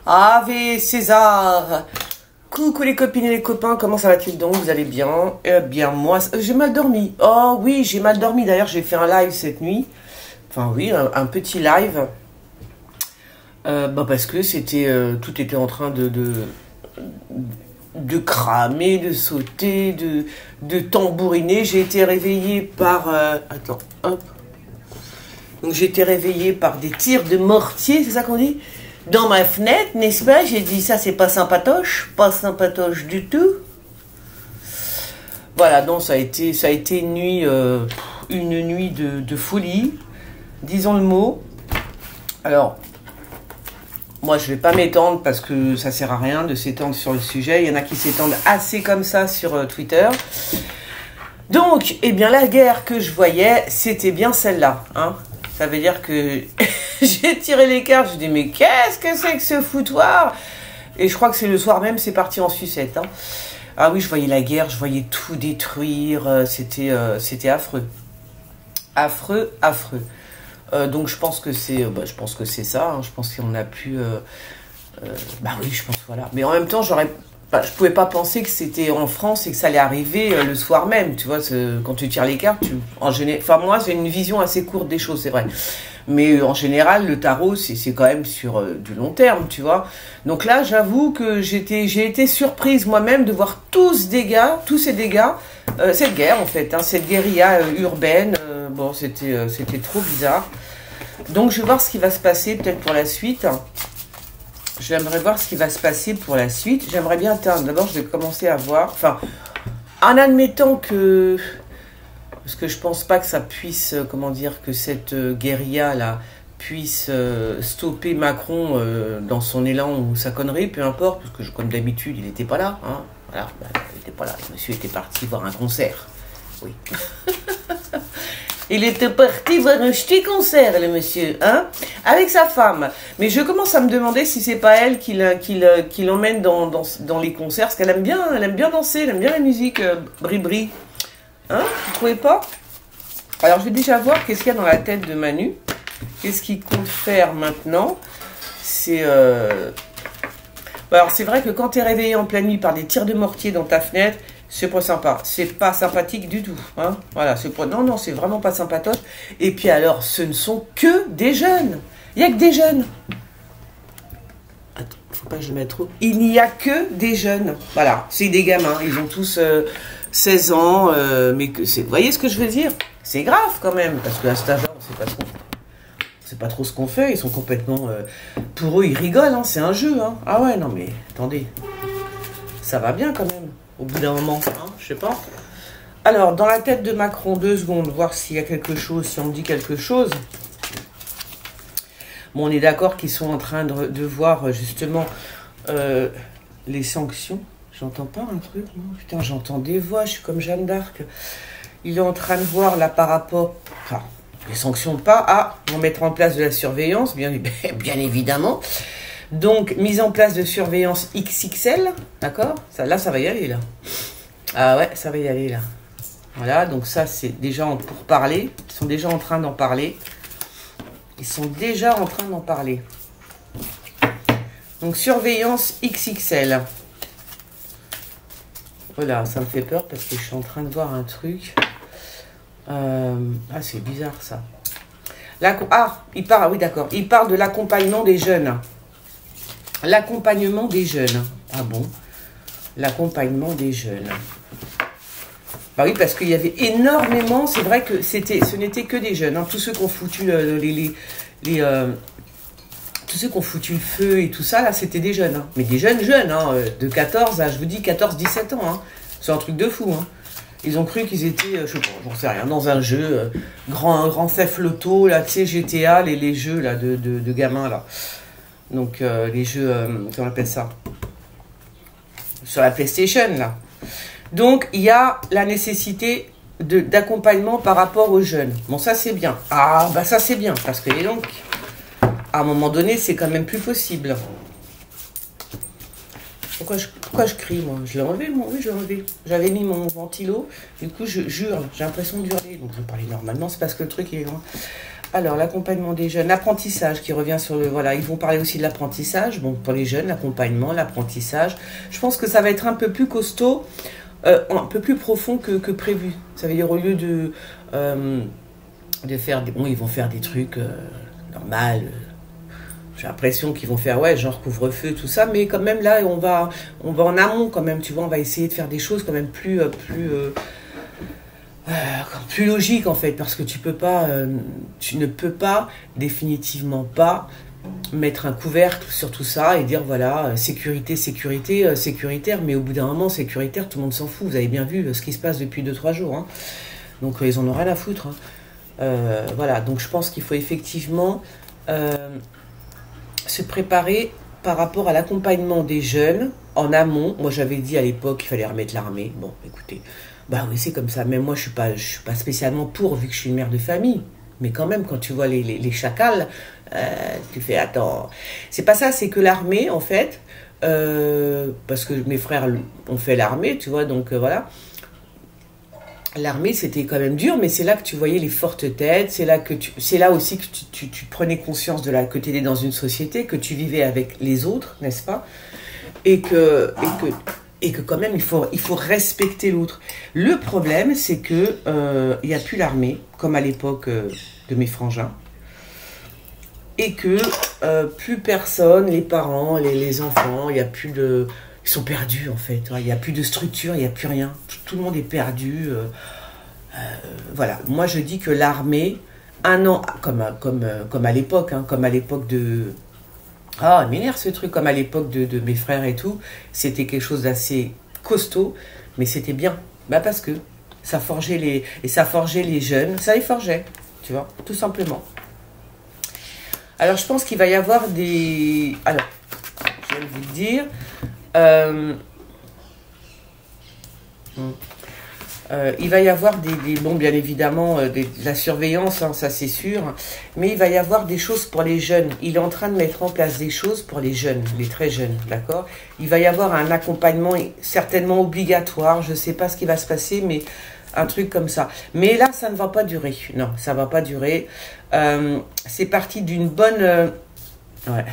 Ave César. Coucou les copines et les copains, comment ça va-t-il donc? Vous allez bien? Eh bien moi, j'ai mal dormi. Oh oui, j'ai mal dormi. D'ailleurs, j'ai fait un live cette nuit. Enfin oui, un petit live. Parce que c'était, tout était en train de cramer, de sauter, de tambouriner. J'ai été réveillée par... attends, hop. Donc j'ai été réveillée par des tirs de mortier, c'est ça qu'on dit? Dans ma fenêtre, n'est-ce pas? J'ai dit ça, c'est pas sympatoche du tout. Voilà, donc ça a été une nuit de folie, disons le mot. Alors, moi je vais pas m'étendre parce que ça sert à rien de s'étendre sur le sujet. Il y en a qui s'étendent assez comme ça sur Twitter. Donc, eh bien la guerre que je voyais, c'était bien celle-là, hein. Ça veut dire que j'ai tiré les cartes, je dis mais qu'est-ce que c'est que ce foutoir? Et je crois que c'est le soir même, c'est parti en sucette, hein. Ah oui, je voyais la guerre, je voyais tout détruire, c'était affreux. Affreux. Donc je pense que c'est ça, hein. Je pense qu'on a pu... oui, je pense, voilà. Mais en même temps, je pouvais pas penser que c'était en France et que ça allait arriver le soir même, tu vois, quand tu tires les cartes, enfin moi j'ai une vision assez courte des choses, c'est vrai, mais en général le tarot c'est quand même sur du long terme, tu vois. Donc là j'avoue que j'ai été surprise moi-même de voir tous ces dégâts, cette guerre en fait, hein, cette guérilla urbaine, bon c'était trop bizarre. Donc je vais voir ce qui va se passer peut-être pour la suite. J'aimerais voir ce qui va se passer pour la suite. J'aimerais bien atteindre. D'abord, je vais commencer à voir. Enfin, en admettant que... Parce que je pense pas que ça puisse... Comment dire? Que cette guérilla-là puisse stopper Macron dans son élan ou sa connerie. Peu importe. Parce que comme d'habitude, il n'était pas là. Hein, voilà. Il n'était pas là. Le monsieur était parti voir un concert. Oui. Il était parti voir un petit concert, le monsieur, hein, avec sa femme. Mais je commence à me demander si c'est pas elle qui l'emmène dans les concerts, parce qu'elle aime bien danser, elle aime bien la musique bri-bri. Hein, vous trouvez pas? Alors, je vais déjà voir qu'est-ce qu'il y a dans la tête de Manu. Qu'est-ce qu'il compte faire maintenant? C'est... Alors, c'est vrai que quand tu es réveillé en pleine nuit par des tirs de mortier dans ta fenêtre, c'est pas sympa, c'est pas sympathique du tout, hein. Voilà, non, c'est vraiment pas sympatoche. Et puis alors, ce ne sont que des jeunes. Il n'y a que des jeunes. Attends, faut pas que je le mette trop. Il n'y a que des jeunes. Voilà, c'est des gamins. Ils ont tous 16 ans, mais vous voyez ce que je veux dire? C'est grave quand même, parce qu'à cet âge-là, c'est pas trop ce qu'on fait. Ils sont complètement... pour eux, ils rigolent, hein, c'est un jeu, hein. Ah ouais, non mais, attendez. Ça va bien quand même. Au bout d'un moment, hein, je sais pas. Alors, dans la tête de Macron, 2 secondes, voir s'il y a quelque chose, si on me dit quelque chose. Bon, on est d'accord qu'ils sont en train de voir, justement, les sanctions. J'entends pas un truc, non? Putain, j'entends des voix, je suis comme Jeanne d'Arc. Il est en train de voir, là, par rapport... Enfin, les sanctions pas. Ah, vont mettre en place de la surveillance, bien évidemment. Donc, mise en place de surveillance XXL, d'accord? Là, ça va y aller, là. Ah ouais, ça va y aller, là. Voilà, donc ça, c'est déjà pour parler. Ils sont déjà en train d'en parler. Donc, surveillance XXL. Voilà, ça me fait peur parce que je suis en train de voir un truc. C'est bizarre, ça. Oui, d'accord. Il parle de l'accompagnement des jeunes. L'accompagnement des jeunes. Ah bon? L'accompagnement des jeunes. Bah oui, parce qu'il y avait énormément... C'est vrai que ce n'était que des jeunes. Hein. Tous ceux qui ont foutu tous ceux qui ont foutu le feu et tout ça, là, c'était des jeunes. Hein. Mais des jeunes, hein, de 14 à, je vous dis, 14-17 ans. Hein. C'est un truc de fou. Hein. Ils ont cru qu'ils étaient, je sais pas, j'en sais rien, dans un jeu, grand Theft Auto, là, tu sais, GTA, les jeux là, de gamins, là. Donc, les jeux, comment on appelle ça? Sur la PlayStation, là. Donc, il y a la nécessité d'accompagnement par rapport aux jeunes. Bon, ça, c'est bien. Ah, bah ça, c'est bien. Parce que, donc, à un moment donné, c'est quand même plus possible. Pourquoi je crie, moi? Je l'ai enlevé, moi. Oui, je l'ai enlevé. J'avais mis mon ventilo. Du coup, je hurle. J'ai l'impression d'hurler. Donc, je vais parler normalement. C'est parce que le truc est loin. Alors, l'accompagnement des jeunes, l'apprentissage qui revient sur le... Voilà, ils vont parler aussi de l'apprentissage. Bon, pour les jeunes, l'accompagnement, l'apprentissage. Je pense que ça va être un peu plus costaud, un peu plus profond que prévu. Ça veut dire, au lieu de faire... Bon, ils vont faire des trucs normaux. J'ai l'impression qu'ils vont faire, ouais, genre couvre-feu, tout ça. Mais quand même, là, on va en amont quand même, tu vois. On va essayer de faire des choses quand même plus logique en fait, parce que tu ne peux pas définitivement pas mettre un couvercle sur tout ça et dire voilà, sécurité, sécurité, sécuritaire, mais au bout d'un moment, sécuritaire, tout le monde s'en fout. Vous avez bien vu ce qui se passe depuis 2-3 jours, hein. Donc ils en ont rien à foutre, hein. Voilà, donc je pense qu'il faut effectivement se préparer par rapport à l'accompagnement des jeunes en amont. Moi j'avais dit à l'époque qu'il fallait remettre l'armée. Bon, écoutez, bah oui, c'est comme ça. Même moi, je suis pas spécialement pour, vu que je suis une mère de famille. Mais quand même, quand tu vois les chacals, tu fais, attends. C'est pas ça, c'est que l'armée, en fait, parce que mes frères ont fait l'armée, tu vois, donc voilà. L'armée, c'était quand même dur, mais c'est là que tu voyais les fortes têtes, c'est là aussi que tu prenais conscience que tu étais dans une société, que tu vivais avec les autres, n'est-ce pas? Et que quand même, il faut respecter l'autre. Le problème, c'est que il n'y a plus l'armée, comme à l'époque de mes frangins, et que plus personne, les parents, les enfants, il y a plus de... Ils sont perdus, en fait. Il n'y a plus de structure, il n'y a plus rien. Tout le monde est perdu. Voilà. Moi, je dis que l'armée, un an, comme à l'époque, hein, comme à l'époque de... Ah, il m'énerve ce truc, comme à l'époque de mes frères et tout. C'était quelque chose d'assez costaud, mais c'était bien. Bah parce que ça forgeait les jeunes, ça les forgeait, tu vois, tout simplement. Alors, je pense qu'il va y avoir des... Alors, je vais vous le dire. Il va y avoir bon, bien évidemment, de la surveillance, hein, ça c'est sûr, mais il va y avoir des choses pour les jeunes. Il est en train de mettre en place des choses pour les jeunes, les très jeunes, d'accord? Il va y avoir un accompagnement certainement obligatoire, je ne sais pas ce qui va se passer, mais un truc comme ça. Mais là, ça ne va pas durer. Non, ça ne va pas durer. C'est parti d'une bonne... ouais,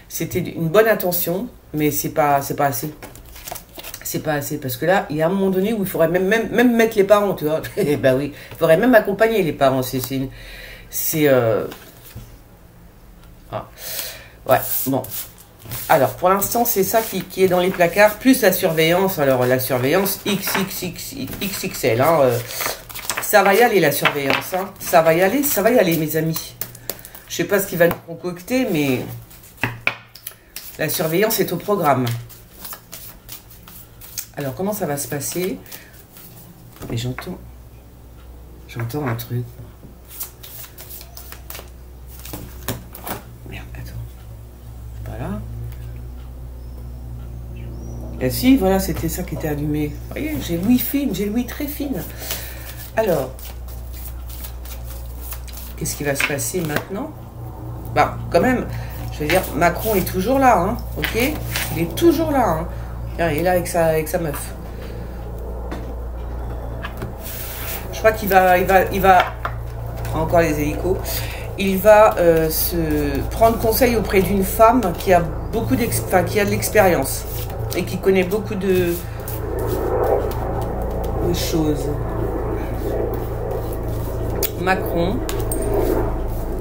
c'était une bonne intention, mais c'est pas assez. C'est pas assez, parce que là, il y a un moment donné où il faudrait même mettre les parents, tu vois. Ben oui, il faudrait même accompagner les parents. Ah. Ouais, bon. Alors, pour l'instant, c'est ça qui est dans les placards, plus la surveillance. Alors, la surveillance XXL, hein. Ça va y aller, la surveillance, hein. Ça va y aller, mes amis. Je sais pas ce qu'il va nous concocter, mais la surveillance est au programme. Alors, comment ça va se passer? Mais j'entends un truc. Merde, attends. Pas là. Et si, voilà, c'était ça qui était allumé. Vous voyez, j'ai l'ouïe fine, j'ai l'ouïe très fine. Alors, qu'est-ce qui va se passer maintenant? Bah, quand même, je veux dire, Macron est toujours là, hein, ok? Il est toujours là, hein. Il est là avec sa meuf. Je crois qu'il va encore les hélicos. Il va se prendre conseil auprès d'une femme qui a qui a de l'expérience et qui connaît beaucoup de choses. Macron,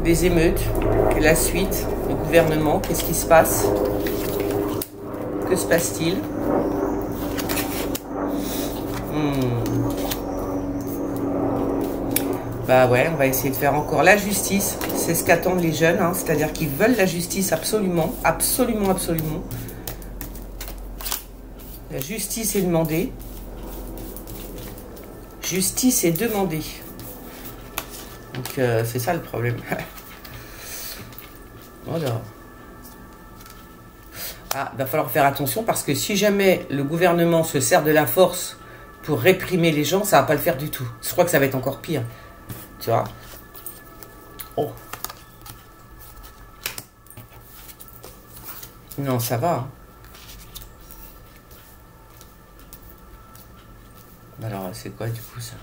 des émeutes, la suite, le gouvernement, qu'est-ce qui se passe? Que se passe-t-il? Bah ouais, on va essayer de faire encore la justice. C'est ce qu'attendent les jeunes, hein. C'est-à-dire qu'ils veulent la justice absolument, absolument, absolument. La justice est demandée. Justice est demandée. Donc c'est ça le problème. Voilà. Ah, il va falloir faire attention parce que si jamais le gouvernement se sert de la force pour réprimer les gens, ça ne va pas le faire du tout. Je crois que ça va être encore pire. Tu vois? Oh. Non, ça va. Alors, c'est quoi du coup ça?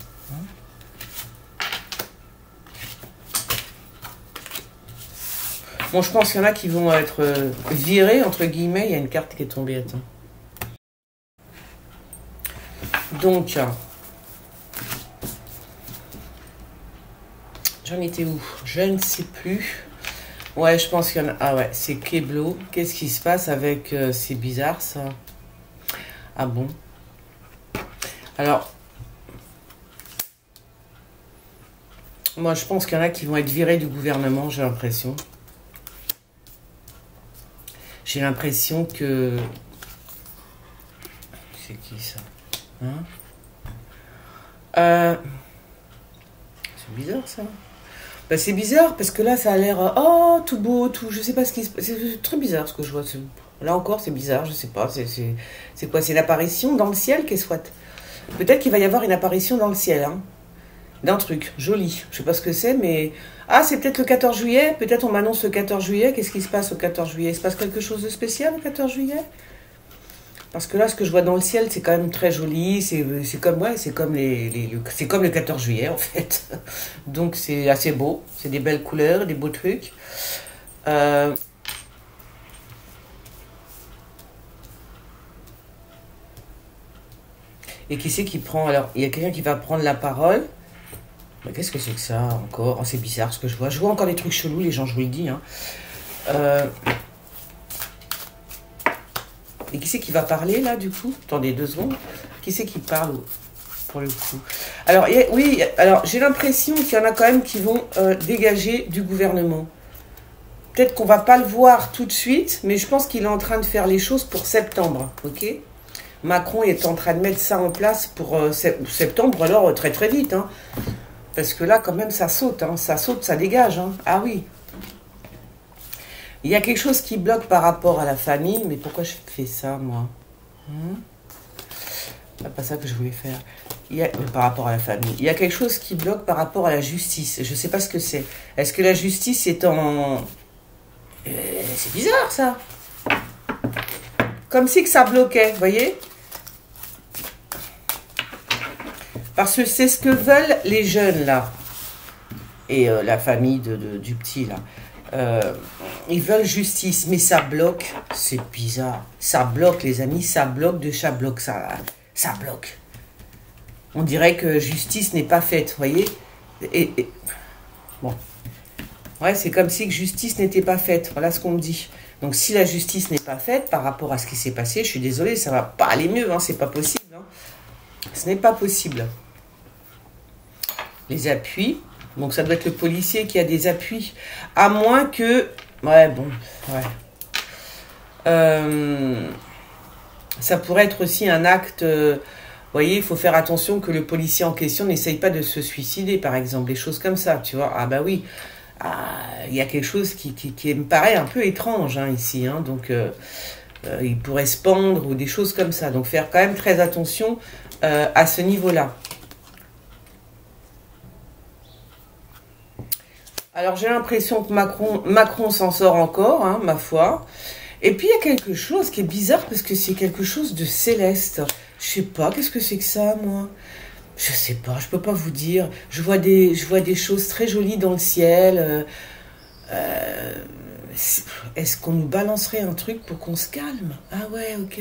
Bon, je pense qu'il y en a qui vont être virés, entre guillemets. Il y a une carte qui est tombée, attends. Donc, j'en étais où? Je ne sais plus. Ouais, je pense qu'il y en a... Ah ouais, c'est Keblo. Qu'est-ce qui se passe avec... c'est bizarre, ça. Ah bon? Alors... Moi, je pense qu'il y en a qui vont être virés du gouvernement, j'ai l'impression. J'ai l'impression que... C'est qui, ça? Hein? C'est bizarre, ça. Bah, c'est bizarre parce que là ça a l'air oh tout beau tout, je sais pas ce qui se passe, c'est très bizarre ce que je vois, là encore c'est bizarre, je sais pas, c'est quoi, c'est l'apparition dans le ciel, qu'est-ce soit, peut-être qu'il va y avoir une apparition dans le ciel, hein, d'un truc joli, je sais pas ce que c'est, mais ah, c'est peut-être le 14 juillet, peut-être on m'annonce le 14 juillet, qu'est-ce qui se passe au 14 juillet, il se passe quelque chose de spécial le 14 juillet? Parce que là, ce que je vois dans le ciel, c'est quand même très joli. C'est comme, ouais, c'est comme c'est comme le 14 juillet, en fait. Donc, c'est assez beau. C'est des belles couleurs, des beaux trucs. Et qui c'est qui prend... Alors, il y a quelqu'un qui va prendre la parole. Mais qu'est-ce que c'est que ça, encore? Oh, c'est bizarre ce que je vois. Je vois encore des trucs chelous, les gens, je vous le dis. Hein. Et qui c'est qui va parler, là, du coup? Attendez 2 secondes. Qui c'est qui parle, pour le coup? Alors, oui, alors j'ai l'impression qu'il y en a quand même qui vont dégager du gouvernement. Peut-être qu'on va pas le voir tout de suite, mais je pense qu'il est en train de faire les choses pour septembre, ok? Macron est en train de mettre ça en place pour septembre, alors très très vite, hein. Parce que là, quand même, ça saute, hein. Ça saute, ça dégage, hein. Ah oui. Il y a quelque chose qui bloque par rapport à la famille. Mais pourquoi je fais ça, moi? C'est pas ça que je voulais faire. Par rapport à la famille. Il y a quelque chose qui bloque par rapport à la justice. Je ne sais pas ce que c'est. Est-ce que la justice est en... c'est bizarre, ça. Comme si que ça bloquait, vous voyez? Parce que c'est ce que veulent les jeunes, là. Et la famille du petit, là. Ils veulent justice, mais ça bloque. C'est bizarre. Ça bloque, les amis, ça bloque de chat bloque. Ça bloque. On dirait que justice n'est pas faite, vous voyez. Bon. Ouais, c'est comme si que justice n'était pas faite. Voilà ce qu'on me dit. Donc, si la justice n'est pas faite par rapport à ce qui s'est passé, je suis désolée, ça va pas aller mieux, hein, c'est pas possible. Hein. Ce n'est pas possible. Les appuis. Donc, ça doit être le policier qui a des appuis. À moins que... Ouais, bon, ouais. Ça pourrait être aussi un acte... vous voyez, il faut faire attention que le policier en question n'essaye pas de se suicider, par exemple. Des choses comme ça, tu vois. Ah bah oui. Il y a quelque chose qui me paraît un peu étrange, hein, ici. Hein. Donc, il pourrait se pendre ou des choses comme ça. Donc, faire quand même très attention à ce niveau-là. Alors, j'ai l'impression que Macron s'en sort encore, hein, ma foi. Et puis, il y a quelque chose qui est bizarre parce que c'est quelque chose de céleste. Je sais pas, qu'est-ce que c'est que ça, moi? Je sais pas, je peux pas vous dire. Je vois des choses très jolies dans le ciel. Est-ce qu'on nous balancerait un truc pour qu'on se calme? Ah ouais, ok.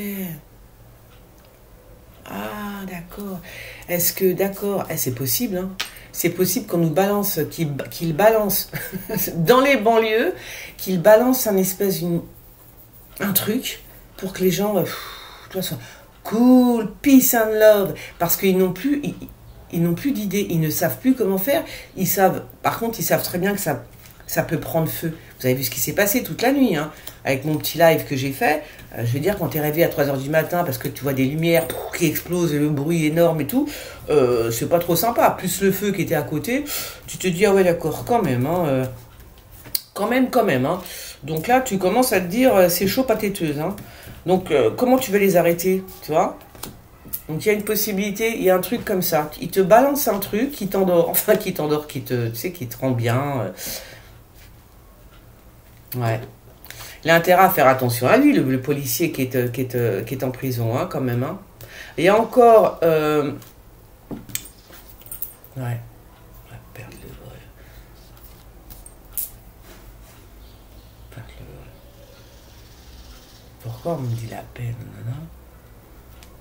Ah, d'accord. Est-ce que, d'accord, c'est possible, hein? C'est possible qu'on nous balance, qu'il balance dans les banlieues, qu'il balance un truc pour que les gens soient cool, peace and love, parce qu'ils n'ont plus, ils n'ont plus d'idées, ils ne savent plus comment faire. Par contre, ils savent très bien que ça peut prendre feu. Vous avez vu ce qui s'est passé toute la nuit, hein, avec mon petit live que j'ai fait. Je veux dire, quand tu es réveillé à 3 h du matin parce que tu vois des lumières qui explosent, le bruit énorme et tout, c'est pas trop sympa. Plus le feu qui était à côté, tu te dis, ah ouais, d'accord, quand même, hein, quand même, hein. Donc là, tu commences à te dire, c'est chaud patéteuse, hein. Donc, comment tu veux les arrêter, tu vois? Donc, il y a une possibilité, il y a un truc comme ça. Il te balance un truc qui t'endort, tu sais, qui te rend bien. Ouais. Il a intérêt à faire attention à lui, le policier qui est en prison, hein, quand même. Hein. Il y a encore... Ouais. On va perdre le vol. pourquoi on me dit la peine?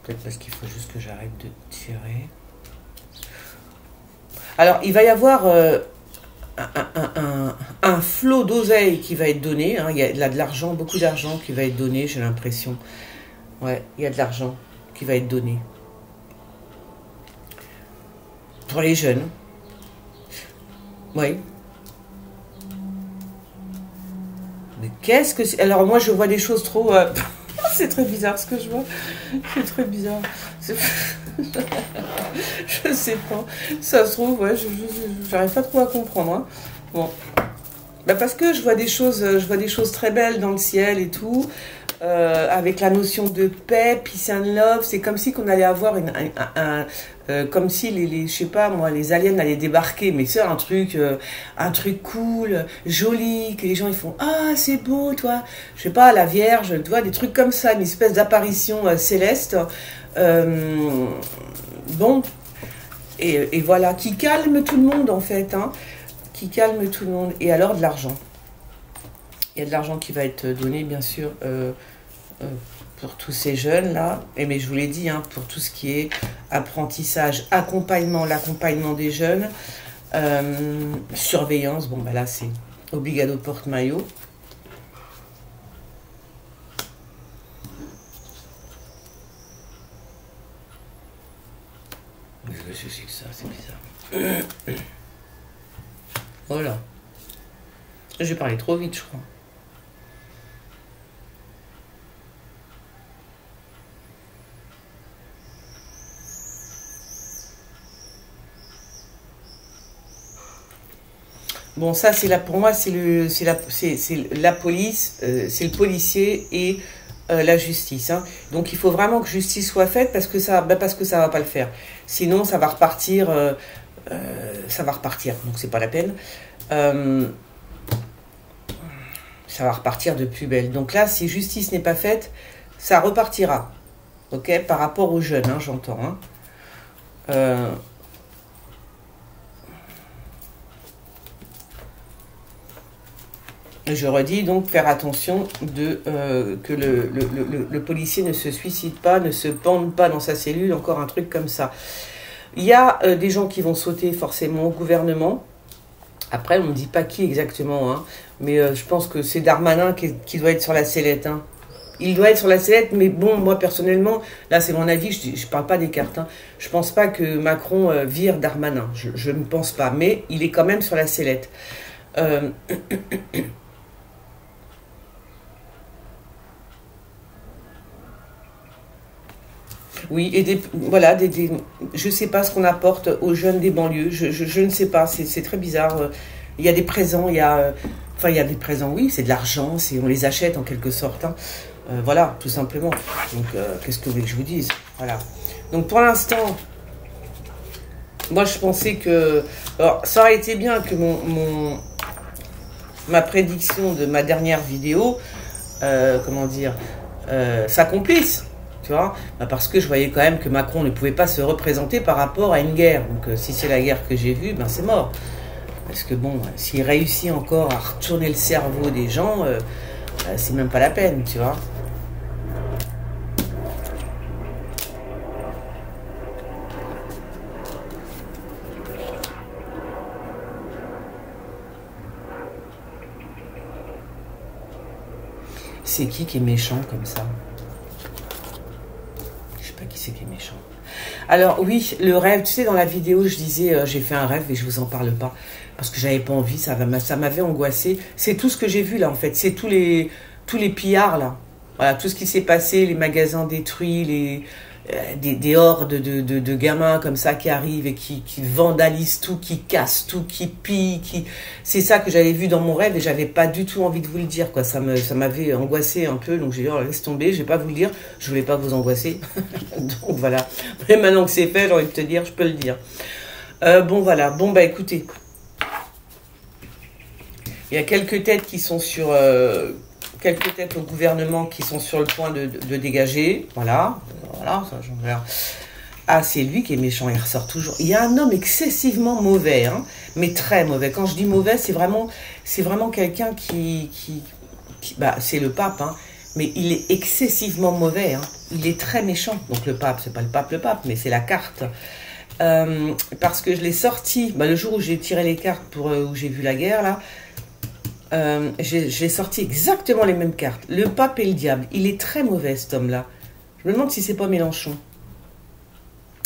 Peut-être parce qu'il faut juste que j'arrête de tirer. Alors, il va y avoir un flot d'oseille qui va être donné. Hein. Il y a de l'argent, beaucoup d'argent qui va être donné, j'ai l'impression. Ouais, il y a de l'argent qui va être donné. Pour les jeunes. Oui. Mais qu'est-ce que c'est? Alors, moi, je vois des choses trop... c'est très bizarre ce que je vois. C'est très bizarre. Je sais pas. Ça se trouve, ouais, j'arrive pas trop à comprendre. Hein. Bon. Bah parce que je vois des choses très belles dans le ciel et tout. Avec la notion de paix, peace and love. C'est comme si qu'on allait avoir comme si je sais pas moi, les aliens allaient débarquer, mais c'est un truc cool, joli, que les gens ils font ah c'est beau toi, je sais pas la Vierge, tu vois des trucs comme ça, une espèce d'apparition céleste, bon et voilà qui calme tout le monde en fait, hein, qui calme tout le monde et alors de l'argent, il y a de l'argent qui va être donné bien sûr. Pour tous ces jeunes-là, mais je vous l'ai dit, hein, pour tout ce qui est apprentissage, l'accompagnement des jeunes, surveillance, bon, bah là, c'est obligado porte-maillot. Qu'est-ce que c'est que ça? C'est bizarre. Voilà. J'ai parlé trop vite, je crois. Bon, ça, pour moi, c'est la police, c'est le policier et la justice. Hein. Donc, il faut vraiment que justice soit faite parce que ça va pas le faire. Sinon, ça va repartir. Donc, c'est pas la peine. Ça va repartir de plus belle. Donc là, si justice n'est pas faite, ça repartira. Ok, par rapport aux jeunes, hein, j'entends. Hein. Je redis donc faire attention que le policier ne se suicide pas, ne se pende pas dans sa cellule, encore un truc comme ça. Il y a des gens qui vont sauter forcément au gouvernement. Après, on ne me dit pas qui exactement, hein, mais je pense que c'est Darmanin qui doit être sur la sellette. Hein. Il doit être sur la sellette, mais bon, moi personnellement, là c'est mon avis, je ne parle pas des cartes. Hein. Je ne pense pas que Macron vire Darmanin, je ne pense pas, mais il est quand même sur la sellette. Oui, et voilà, je ne sais pas ce qu'on apporte aux jeunes des banlieues, je ne sais pas, c'est très bizarre. Il y a des présents, il y a des présents, oui, c'est de l'argent, on les achète en quelque sorte. Hein. Voilà, tout simplement. Donc, qu'est-ce que vous voulez que je vous dise? Voilà. Donc, pour l'instant, moi, je pensais que... Alors, ça aurait été bien que ma prédiction de ma dernière vidéo, comment dire, s'accomplisse. Tu vois, parce que je voyais quand même que Macron ne pouvait pas se représenter par rapport à une guerre. Donc si c'est la guerre que j'ai vue, ben c'est mort. Parce que bon, s'il réussit encore à retourner le cerveau des gens, c'est même pas la peine, tu vois. C'est qui est méchant comme ça? Qui est méchant. Alors oui, le rêve, tu sais, dans la vidéo, je disais, j'ai fait un rêve et je vous en parle pas parce que j'avais pas envie, ça m'avait angoissé. C'est tout ce que j'ai vu là en fait, c'est tous les pillards là. Voilà, tout ce qui s'est passé, les magasins détruits, des hordes de gamins comme ça qui arrivent et qui vandalisent tout, qui cassent tout, qui pillent, c'est ça que j'avais vu dans mon rêve et j'avais pas du tout envie de vous le dire, quoi. Ça m'avait angoissé un peu, donc j'ai dit, oh, laisse tomber, je vais pas vous le dire, je voulais pas vous angoisser. Donc voilà. Mais maintenant que c'est fait, j'ai envie de te dire, je peux le dire. Bon voilà, bon bah écoutez. Il y a quelques têtes qui sont sur... quelques têtes au gouvernement qui sont sur le point de dégager. Voilà, ça j'en verrai. Ah, c'est lui qui est méchant, il ressort toujours. Il y a un homme excessivement mauvais, hein, mais très mauvais. Quand je dis mauvais, c'est vraiment quelqu'un qui bah, c'est le pape, hein, Mais il est excessivement mauvais. Hein. Il est très méchant. Donc le pape, c'est pas le pape, mais c'est la carte. Parce que je l'ai sorti, le jour où j'ai tiré les cartes pour où j'ai vu la guerre, là, j'ai sorti exactement les mêmes cartes. Le pape et le diable. Il est très mauvais, cet homme-là. Je me demande si c'est pas Mélenchon.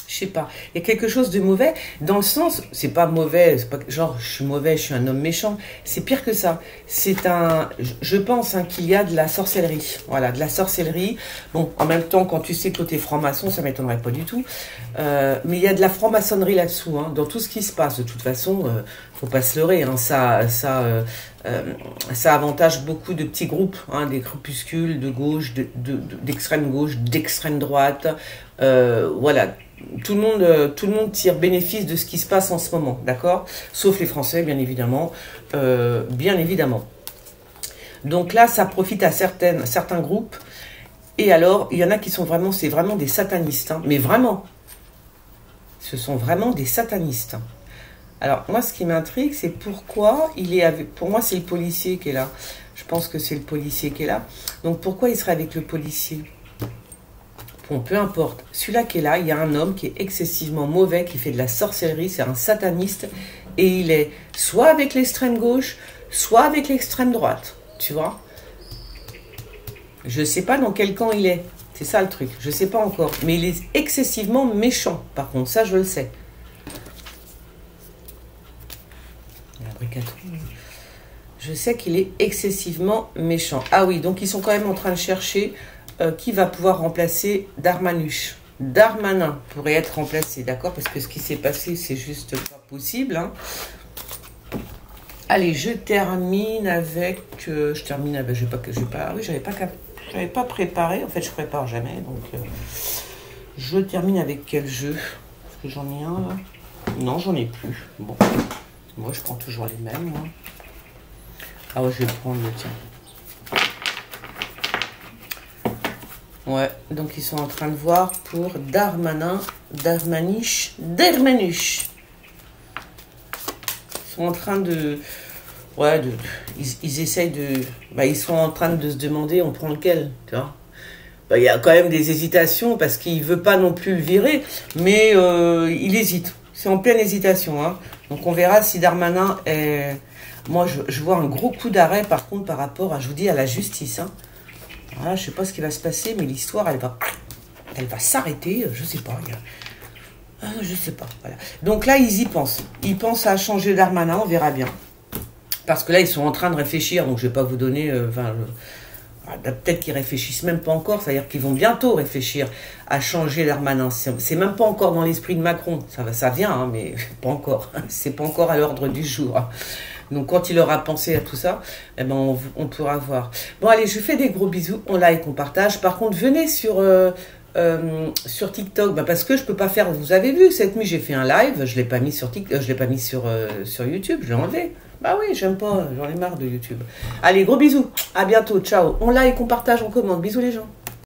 Je sais pas. Il y a quelque chose de mauvais dans le sens, c'est pas mauvais, c'est pas genre je suis mauvais, je suis un homme méchant. C'est pire que ça. C'est un, je pense qu'il y a de la sorcellerie. Voilà, de la sorcellerie. Bon, en même temps, quand tu sais que t'es franc-maçon, ça m'étonnerait pas du tout. Mais il y a de la franc-maçonnerie là-dessous, hein, dans tout ce qui se passe. De toute façon, faut pas se leurrer. Hein, ça avantage beaucoup de petits groupes, hein, des groupuscules de gauche, d'extrême gauche, d'extrême droite. Voilà. Tout le monde tire bénéfice de ce qui se passe en ce moment, d'accord? Sauf les Français, bien évidemment. Bien évidemment. Donc là, ça profite à certains groupes. Et alors, il y en a qui sont vraiment, c'est vraiment des satanistes. Hein, mais vraiment. Ce sont vraiment des satanistes. Alors, moi, ce qui m'intrigue, c'est pourquoi il est avec... Pour moi, c'est le policier qui est là. Je pense que c'est le policier qui est là. Donc, pourquoi il serait avec le policier? Bon, peu importe. Celui-là qui est là, il y a un homme qui est excessivement mauvais, qui fait de la sorcellerie, c'est un sataniste, et il est soit avec l'extrême gauche, soit avec l'extrême droite, tu vois. Je ne sais pas dans quel camp il est, c'est ça le truc, je ne sais pas encore, mais il est excessivement méchant, par contre, ça je le sais. Je sais qu'il est excessivement méchant. Ah oui, donc ils sont quand même en train de chercher... qui va pouvoir remplacer Darmanush. Darmanin pourrait être remplacé, d'accord? Parce que ce qui s'est passé, c'est juste pas possible. Hein. Allez, je termine avec... j'avais pas préparé. En fait, je prépare jamais. Donc, je termine avec quel jeu? Est-ce que j'en ai un, là? Non, j'en ai plus. Bon. Moi, je prends toujours les mêmes. Moi. Ah ouais, je vais prendre le tien. Ouais, donc ils sont en train de voir pour Darmanush. Ils sont en train de... Ouais, ils essayent de... ils sont en train de se demander, on prend lequel, tu vois. Il y a quand même des hésitations parce qu'il ne veut pas non plus le virer, mais il hésite. C'est en pleine hésitation. Hein. Donc on verra si Darmanin est... Moi, je vois un gros coup d'arrêt, par contre, par rapport à, je vous dis, à la justice, hein. Voilà, je ne sais pas ce qui va se passer, mais l'histoire, elle va s'arrêter. Je ne sais pas. Je ne sais pas. Voilà. Donc là, ils y pensent. Ils pensent à changer Darmanin, on verra bien. Parce que là, ils sont en train de réfléchir. Donc, je ne vais pas vous donner... peut-être qu'ils réfléchissent même pas encore. C'est-à-dire qu'ils vont bientôt réfléchir à changer Darmanin. C'est même pas encore dans l'esprit de Macron. Ça vient, hein, mais pas encore. C'est pas encore à l'ordre du jour. Donc, quand il aura pensé à tout ça, eh ben, on pourra voir. Bon, allez, je vous fais des gros bisous. On like, on partage. Par contre, venez sur TikTok, parce que je peux pas faire... Vous avez vu, cette nuit, j'ai fait un live. Je l'ai pas mis sur TikTok, je l'ai pas mis sur YouTube. Je l'ai enlevé. Bah oui, j'aime pas. J'en ai marre de YouTube. Allez, gros bisous. À bientôt. Ciao. On like, on partage, on commente. Bisous les gens.